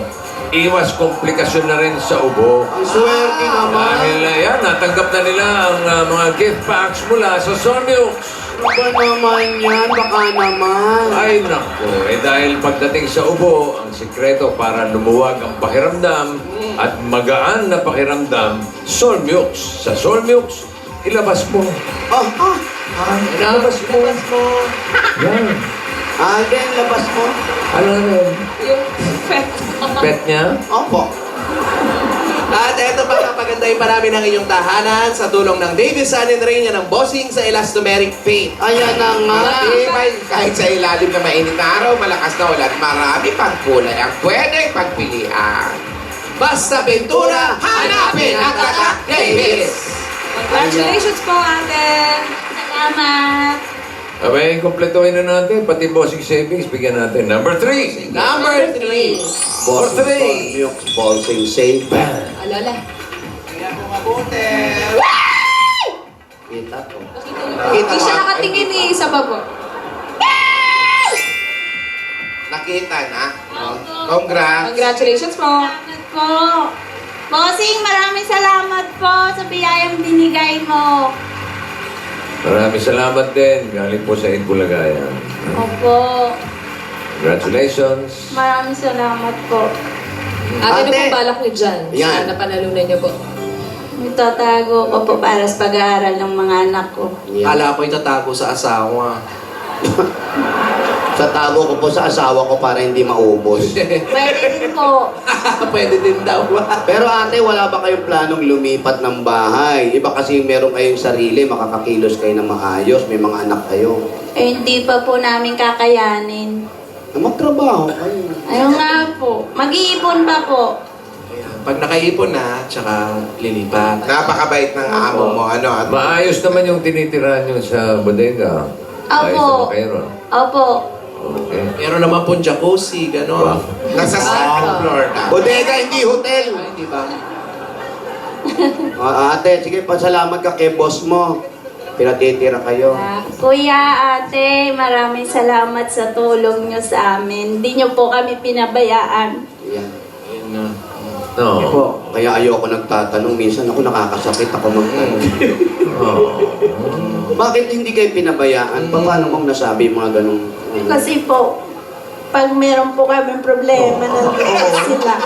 iwas komplikasyon na rin sa ubo. Ang swerte naman. Dahil yan, natanggap na nila ang mga gift packs mula sa Solmux. Ba naman yan? Baka naman. Ay nako, dahil pagdating sa ubo, ang sikreto para lumuwag ang pakiramdam at magaan na pakiramdam, Solmux. Sa Solmux, ilabas mo. Ilabas mo! Yan. Then, labas mo. Ano rin? Yung pet. Pet niya? Opo. At eto pa, papagandahin pa namin ang inyong tahanan sa tulong ng Davis Sun and Rain ng bossing sa elastomeric paint. Ayan na nga. Kahit sa ilalim na mainit na araw, malakas na ulan, marami pang kulay ang pwede pagpilian. Basta pintura, hanapin ang tatak Davis! Congratulations po, ate. Salamat. Abay, kompletuhin na natin, pati bossing savings, bigyan natin. Number 3. Number 3. For three. Solmux, Bolsing Safe. Alala. Kaya kung mabuti. Kita ko. Hindi siya nakatingin eh. Isa pa po. Nakita na? Congrats! Congratulations po. Salamat po. Bossing, maraming salamat po sa biyayang binigay mo. Maraming salamat din. Galing po sa Itbulagayan. Opo. Congratulations. Maraming salamat po. Ate, ano Ate. po balak niyo dyan? Yan. Sa napanalunan niyo po. Itatago ko po para sa pag-aaral ng mga anak ko. Kala ko itatago sa asawa. Sa tago ko po sa asawa ko para hindi maubos. Pwede din po. Pwede din daw. Pero ate, wala ba kayong planong lumipat ng bahay? Iba kasi meron kayong sarili, makakakilos kayo ng maayos, may mga anak kayo. Hindi pa po namin kakayanin. Magtrabaho kayo. Ayun nga po. Mag-iipon pa po. Pag nakaipon na, tsaka lilipat. Napakabait ng amo mo, ano? At Maayos naman yung tinitirahan nyo sa bodega. Ayos Opo. naman kayo ron. Opo. Okay. Meron naman pong jacuzzi, gano'n. nasa second floor na. Bodega, hindi hotel. Ay, di ba? Ate, sige, pasalamat ka kay boss mo. Pinatitira kayo. Kuya, ate, maraming salamat sa tulong nyo sa amin. Hindi nyo po kami pinabayaan. Yan. No. Po, kaya ayoko nagtatanong. Minsan ako nakakasakit ako magtanong. Bakit hindi kayo pinabayaan? Paano mong nasabi yung mga ganong... Kasi po, pag meron po kami problema, nandito sila.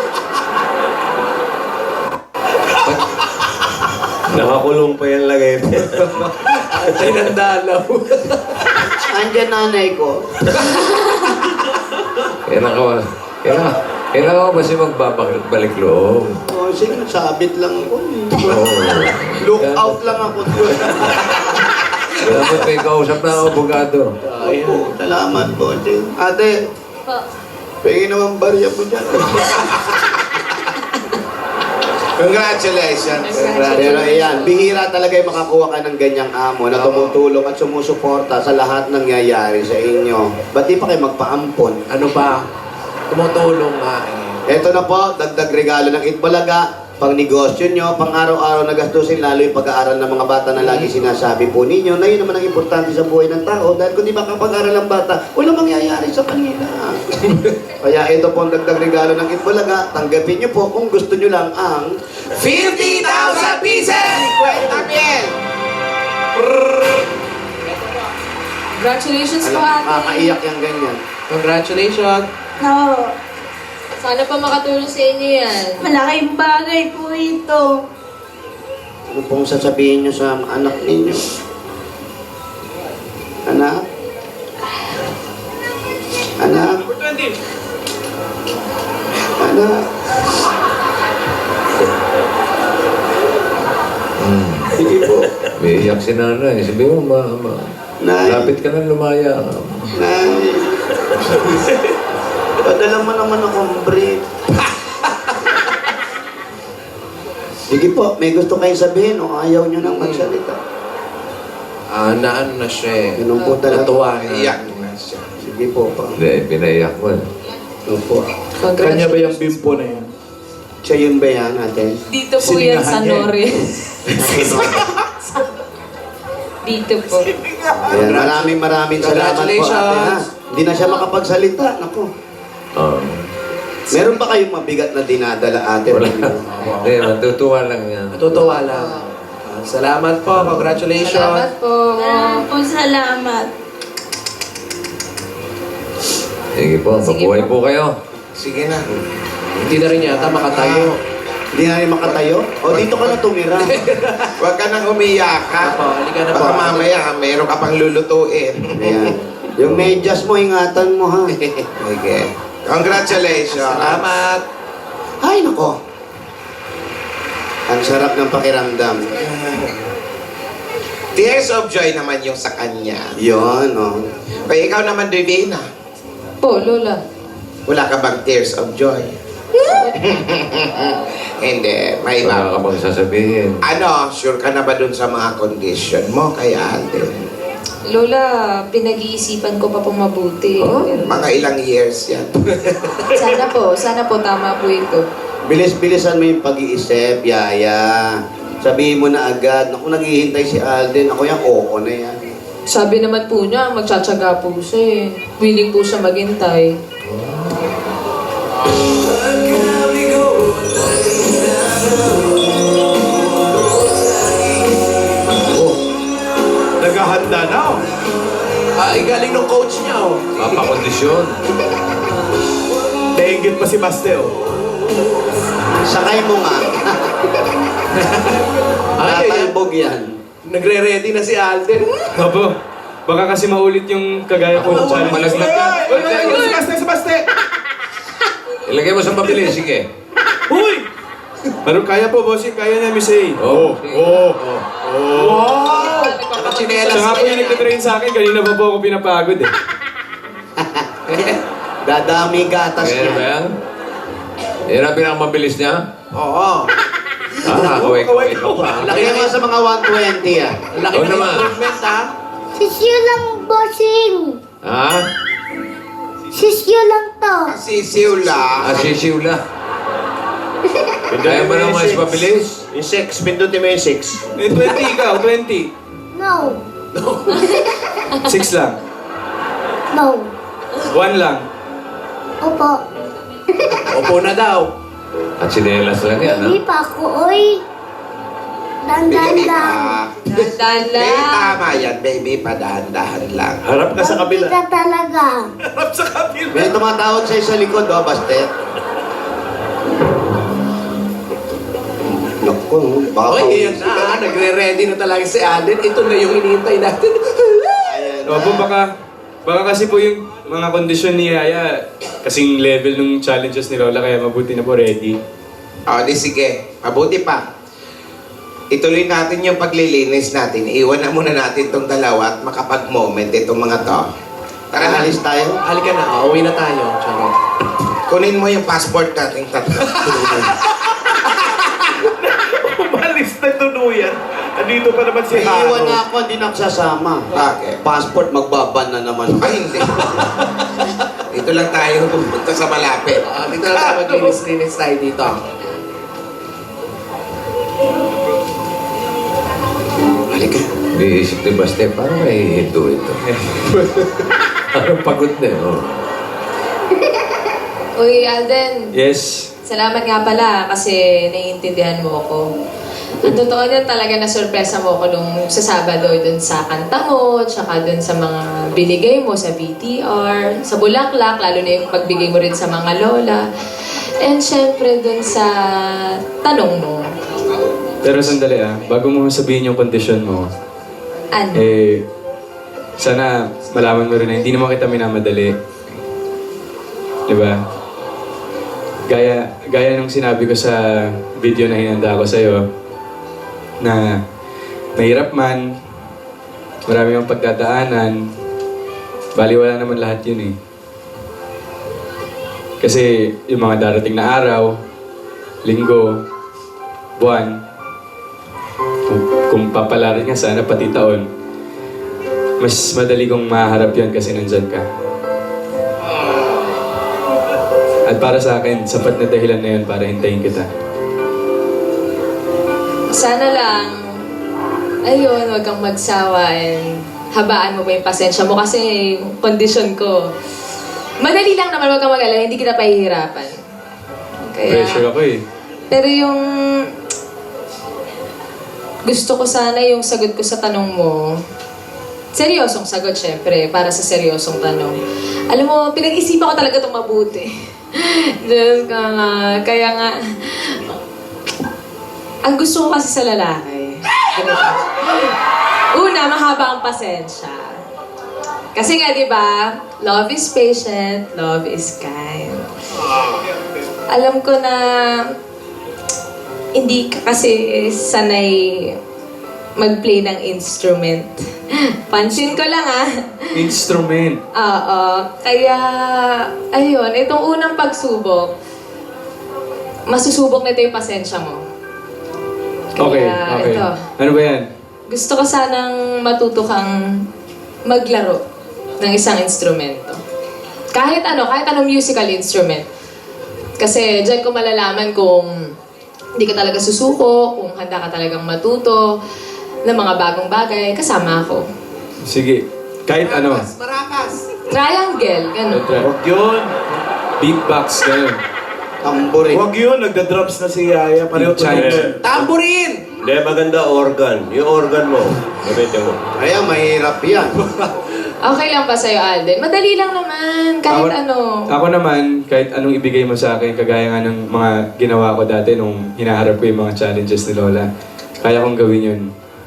Nakakulong pa yan lagay. Ay, nandalaw. Andyan nanay ko. Kailangan ko kasi magbabalik loob. Oh, sige, sabit lang ako. Oo. Look out lang ako. Dapat may kausap na abogado. Opo, salamat po. Ate, Po. pwede naman barya po dyan. Congratulations. Pero ayan, bihira talaga yung makakuha ka ng ganyang amo na tumutulong at sumusuporta sa lahat ng nangyayari sa inyo. Ba't di pa kayo magpaampon? Ano ba? Tumutulong nga eh. Ito na po, dagdag regalo ng Itbulaga, pang negosyo nyo, pang araw-araw na gastusin, lalo yung pag-aaral ng mga bata na lagi sinasabi po ninyo, na yun naman ang importante sa buhay ng tao, dahil kung di makapag-aral ng bata, walang mangyayari sa kanila. Kaya ito po ang dagdag regalo ng Itbulaga, tanggapin nyo po kung gusto nyo lang ang 50,000 pieces! 50 mil! Congratulations po, alam, ate. makakaiyak yung ganyan. Congratulations. No, Sana pa makatulong sa inyo yan. malaking bagay po ito. Ano pong sasabihin nyo sa anak ninyo? Anak? Anak? Anak? Sige po. May iyak si nanay. Sabi mo, Nay. lapit ka na lumaya. Nay. Padala mo naman akong brief. Sige po, may gusto kayong sabihin o ayaw nyo nang magsalita. Na ano na siya eh. Ganun po talaga. Natuwa na. Iyak na siya. Sige po pa. Hindi, pinaiyak mo. Opo. Kanya ba yung bimpo na yan? Siya yung ba yan natin? Dito po yan sa Siningahan yan. Nore. Dito po. Ayan, maraming salamat po ate ha. Congratulations. Hindi na siya makapagsalita. Naku. Meron ba kayong mabigat na dinadala ate? Hindi, matutuwa lang yan. Natutuwa lang. Salamat po. Congratulations. Salamat po. Maraming po salamat. Sige po, Sige mabuhay po. po kayo. Sige na. Hindi na rin yata makatayo. Hindi na rin makatayo? O dito ka na tumira. Huwag ka nang umiyak, ha? Apo, halika na po. Baka mamaya, meron ka pang lulutuin. Ayan. Yung medyas mo, ingatan mo ha. Okay. Congratulations. Salamat. Ay, nako. Ang sarap ng pakiramdam. Tears of joy naman yung sa kanya. Yun, oh. Kaya ikaw naman, Divina. Po, Lola. Wala ka bang tears of joy? Hindi, may Wala ka iba. bang sasabihin? Ano, sure ka na ba dun sa mga condition mo? Kaya, Lola, pinag-iisipan ko pa pong mabuti. mga ilang years yan. Sana po tama po ito. Bilis-bilisan mo yung pag-iisip, Yaya. Sabihin mo na agad, naku, naghihintay si Alden. Ako yan, oo na yan. Sabi naman po niya, magtsatsaga po siya eh. Willing po siya maghintay. Naghahanda na oh. Ay, galing ng coach niya oh. Papakondisyon. Nainggit pa si Baste oh. Sakay mo nga. Ay, Tatalbog yan. Nagre-ready na si Alden. Opo, baka kasi maulit yung kagaya ko ng challenge. Malaglag ka. Si Baste, si Baste! Ilagay mo sa pabili, sige. Uy! Pero kaya po, bossing. Kaya niya, Miss A. Oo. Wow! Saka chinelas Siya nga po niya. yung nagtatrain sa akin, kanina pa po ako pinapagod eh. Dadami gatas Kaya ba niya. yan? Yan ang pinakamabilis niya? Oo. Kaway ka pa. Laki Kaya na nga sa mga 120 ah. Laki Oo na naman. improvement ha. Sisyo lang, bossing. Ha? Sisyo lang to. Sisiw lang. Asisiw na. Kaya mo naman mas mabilis? Yung 6, pindutin mo yung 6. Eh, 20 ikaw, 20. No. 6 lang. No. 1 lang. Opo. Opo na daw. At sinelas lang yan, ha? Hindi pa ako, oy. Dandan Baby lang. pa. Dahan Baby, lang. tama yan, baby. Padahan-dahan lang. Harap ka sa kabila. Ka talaga. May tumatawag sa'yo sa likod, oh, Baste. Naku, baka Okay, yan na. Nagre-ready na talaga si Alden. Ito na yung hinihintay natin. Ayan na. Opo, baka kasi po yung mga kondisyon ni Yaya, kasing level ng challenges ni Lola, kaya mabuti na po ready. O, di sige. Mabuti pa. Ituloy natin yung paglilinis natin. Iwan na muna natin tong dalawa at makapag-moment itong mga to. Tara na. Alis tayo. Halika na, uwi na tayo. Charot. Kunin mo yung passport nating tatlo. Umalis na tuluyan. Andito pa naman si Haro. Iiwan na ako, hindi na ako sasama. Bakit? Passport, magbaban na naman. Ay, hindi. Dito lang tayo pupunta sa malapit. Dito na tayo maglinis-linis tayo dito. Halika. Iisip ni Baste, parang may hinto ito. Parang pagod na, oh. Uy, Alden. Yes. Salamat nga pala kasi naiintindihan mo ako. Ang totoo niyan talaga na sorpresa mo ako nung sa Sabado dun sa kanta mo, tsaka dun sa mga binigay mo sa BTR, sa Bulaklak, lalo na yung pagbigay mo rin sa mga lola. And syempre dun sa tanong mo. Pero sandali bago mo sabihin yung kondisyon mo, Ano? sana malaman mo rin na hindi naman kita minamadali. Diba? Gaya nung sinabi ko sa video na hinanda ko sa'yo, na mahirap man, marami ang pagdadaanan, baliwala naman lahat yun eh. Kasi yung mga darating na araw, linggo, buwan, kung papalarin nga sana pati taon, mas madali kong maharap yan kasi nandyan ka. At para sa akin, sapat na dahilan na yun para hintayin kita. Sana lang, ayun, wag kang magsawa and habaan mo ba yung pasensya mo kasi yung kondisyon ko. Madali lang naman, wag kang mag-alala, hindi kita pahihirapan. Pressure ako eh. Pero yung gusto ko sana yung sagot ko sa tanong mo, seryosong sagot syempre, para sa seryosong tanong. Alam mo, pinag-isipan ko talaga itong mabuti. Diyos ka nga. Kaya nga, ang gusto ko kasi sa lalaki, ganito. Una, mahaba ang pasensya. Kasi nga, di ba, love is patient, love is kind. Alam ko na hindi ka kasi sanay mag-play ng instrument. Pansin ko lang Instrument. Oo. Kaya, ayun, itong unang pagsubok, masusubok na ito yung pasensya mo. Okay, Kaya, okay. ito. Ano ba yan? Gusto ko sanang matuto kang maglaro ng isang instrumento. Kahit anong musical instrument. Kasi dyan ko malalaman kung hindi ka talaga susuko, kung handa ka talagang matuto ng mga bagong bagay, kasama ako. Sige. Kahit ano. Marakas! Triangle, gano'n. Huwag yun. Beatbox, gano'n. Tamborin. Huwag yun. Nagda-drops na si Yaya. Pareho Chant. Tamborin! Hindi, maganda organ. Yung organ mo, gamitin mo. Kaya mahirap yan. Okay lang ba sa'yo, Alden? Madali lang naman, kahit ano. Ako naman, kahit anong ibigay mo sa akin, kagaya nga ng mga ginawa ko dati nung hinaharap ko yung mga challenges ni Lola, kaya kong gawin yun.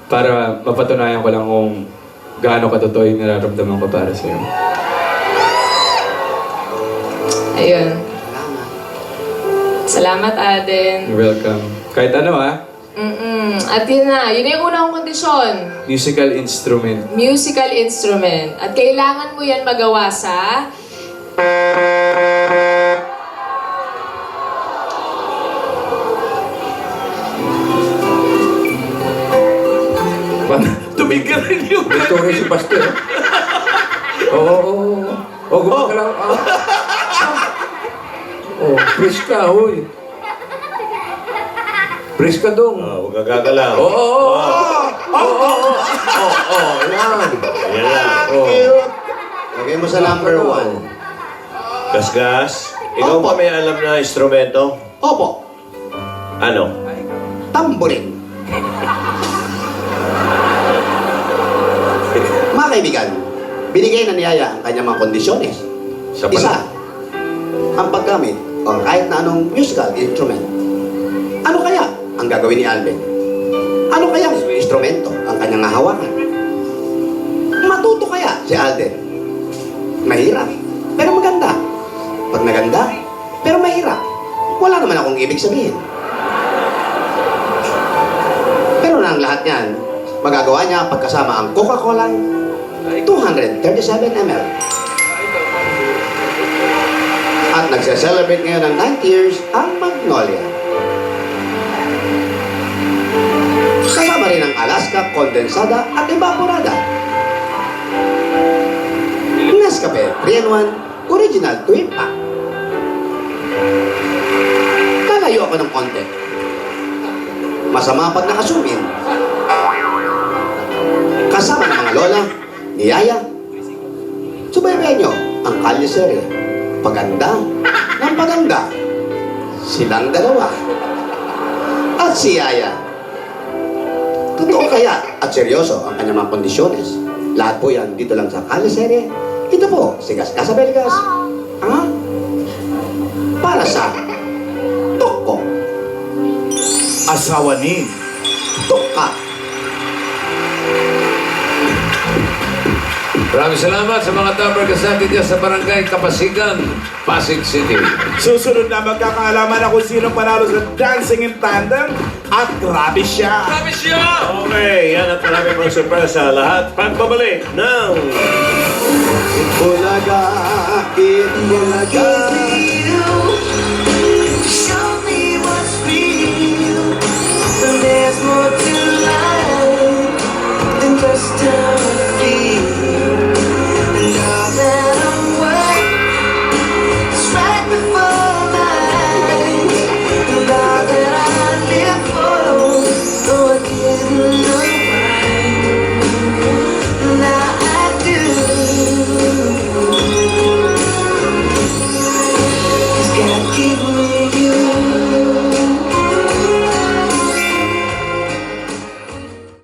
Para mapatunayan ko lang kung gaano katotoo yung nararamdaman ko para sa'yo. Ayun. Salamat, Alden. You're welcome. Kahit ano At yun na, yun yung una kong kondisyon. musical instrument. Musical instrument. At kailangan mo yan magawa sa... Tumigil rin yung... Ito rin si Baste, oh. Oo. Oh, gumagalaw. Oh, fresh ka, huy. Fresh ka dong. Huwag ka gagalaw. Oo. Yan. Yan lang. Lagay mo sa number 1. Gasgas, ikaw Opo. ba may alam na instrumento? Opo. Ano? Tamborin. Mga kaibigan, binigay na niyaya ang kanyang mga kondisyones. Sa Isa, ang paggamit o kahit na anong musical instrument. Ano kaya ang gagawin ni Alvin? Ano kaya ang instrumento ang kanyang hahawakan? Matuto kaya si Alden? Mahirap, pero maganda. Pag naganda, pero mahirap, wala naman akong ibig sabihin. Pero na ang lahat niyan, magagawa niya pagkasama ang Coca-Cola 237 ml. nagse-celebrate ngayon ng 9 years ang Magnolia. Kasama rin ang Alaska, Condensada at Evaporada. Nescafe 3-in-1 Original Twin Pack. Kalayo ako ng konti. Masama pag nakasumin. Kasama ng mga lola, ni Yaya. Subaybayan nyo ang Kalye Serye. Paganda ng paganda. Silang dalawa. At si Yaya. Totoo kaya at seryoso ang kanyang mga kondisyones. Lahat po yan dito lang sa Kalye Serye. Ito po, si Gas Casabelgas. Ha? Para sa Toko. Asawa ni. Toka. Maraming salamat sa mga Dabber Kasati dyan sa Barangay Kapasigan, Pasig City. Susunod na magkakaalaman na kung sino panalo sa Dancing in Tandem at grabe siya. Grabe siya! Okay, yan at marami pang surpresa. Lahat pagbabalik ng Itbulaga, Itbulaga.